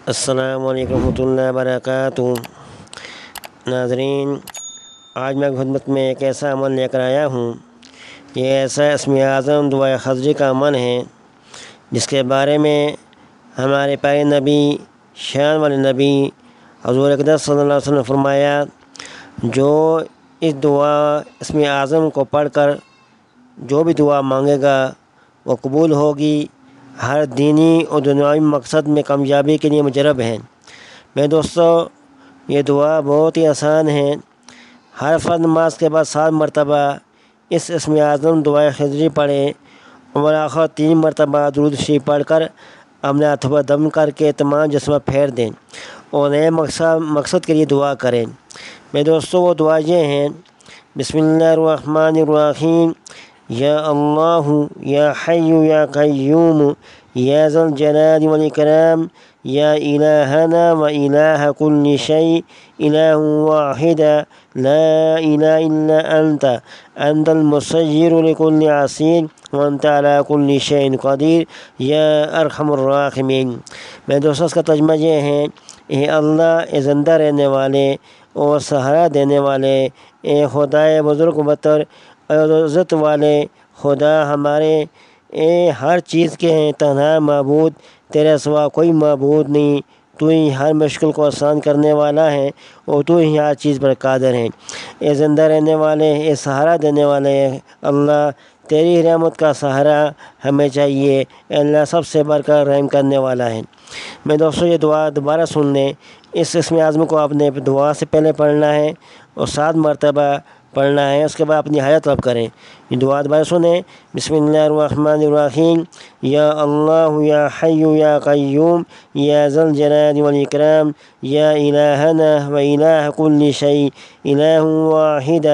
السلام علیکم ورحمۃ اللہ وبرکاتہ۔ ناظرین، آج میں خدمت میں ایک ایسا عمل لے کر آیا ہوں۔ یہ ایسا اسم اعظم دعائے خضری کا عمل ہے جس کے بارے میں ہمارے پیارے نبی، شان والے نبی حضور اقدس صلی اللہ علیہ وسلم نے فرمایا، جو اس اسم اعظم کو پڑھ کر جو بھی دعا مانگے گا وہ قبول ہوگی، ہر دینی اور دنیاوی مقصد میں کامیابی کے لیے مجرب ہیں۔ میرے دوستو، یہ دعا بہت ہی آسان ہے۔ ہر فرض نماز کے بعد 7 مرتبہ اس اسم اعظم دعائے خضری پڑھیں اور آخر 3 مرتبہ درود شریف پڑھ کر اپنے ہاتھوں پر دم کر کے تمام جسم پھیر دیں اور نئے مقصد کے لیے دعا کریں۔ میرے دوستو، وہ دعا یہ ہیں: بسم اللہ الرحمن الرحیم، یا اللہ یا حی یا قیوم یا ذا الجلال والاکرام یا الہنا و الہ کل شیء الہ واحد لا الہ الا انت انت المسیر لکل عسیر وانت علی کل شیء قدیر یا ارحم الراحمین۔ میرے دوستوں، اس کا ترجمہ یہ ہے: اے اللہ، اے زندہ رہنے والے اور سہارا دینے والے، اے خدائے بزرگ بتر اور عزت والے خدا، ہمارے ہر چیز کے ہیں تنہا معبود، تیرے سوا کوئی معبود نہیں، تو ہی ہر مشکل کو آسان کرنے والا ہے اور تو ہی ہر چیز پر قادر ہے۔ اے زندہ رہنے والے، اے سہارا دینے والے اللہ، تیری رحمت کا سہارا ہمیں چاہیے۔ اے اللہ سب سے بڑھ کر رحم کرنے والا ہے۔ میں دوستو، یہ دعا دوبارہ سن لیں۔ اس اسم اعظم کو آپ نے دعا سے پہلے پڑھنا ہے اور 7 مرتبہ پڑھنا ہے، اس کے بعد اپنی حاجت طلب کریں۔ یہ دعا دوبارہ سنیں: بسم اللہ الرحمن الرحیم، یا اللہ یا حی یا قیوم یا ذا الجلال والاکرام یا الہنا و الہ کل شیء الہ واحد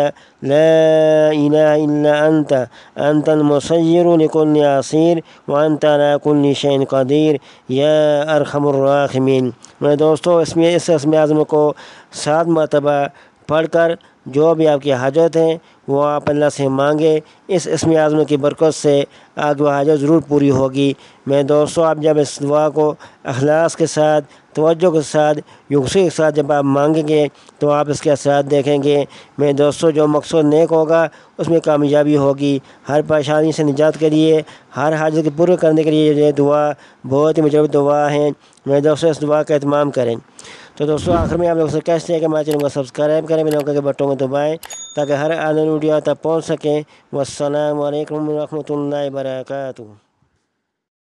لا الہ الا انت انت المسیر لکل عسیر وانت علی کل شیء قدیر یا ارحم الراحمین۔ میرے دوستو، اس اسم اعظم کو 7 مرتبہ پڑھ کر جو بھی آپ کی حاجت ہے وہ آپ اللہ سے مانگے۔ اس اسم اعظم کی برکت سے آپ کی حاجت ضرور پوری ہوگی۔ میرے دوستو، آپ جب اس دعا کو اخلاص کے ساتھ، توجہ کے ساتھ، یکسوئی کے ساتھ جب آپ مانگیں گے تو آپ اس کے اثرات دیکھیں گے۔ میرے دوستو، جو مقصد نیک ہوگا اس میں کامیابی ہوگی۔ ہر پریشانی سے نجات کے لیے، ہر حاجت کو پورا کرنے کے لیے یہ دعا بہت ہی مجرب دعا ہے۔ میرے دوستو، اس دعا کا اہتمام کریں۔ تو دوستو، آخر میں آپ لوگوں سے کہتے ہیں کہ ہمارے چینل کو سبسکرائب کریں، میرے لوگوں کے بٹوں کو دبائیں تاکہ ہر آنے والی ویڈیو تک پہنچ سکیں۔ والسلام علیکم ورحمۃ اللہ وبرکاتہ۔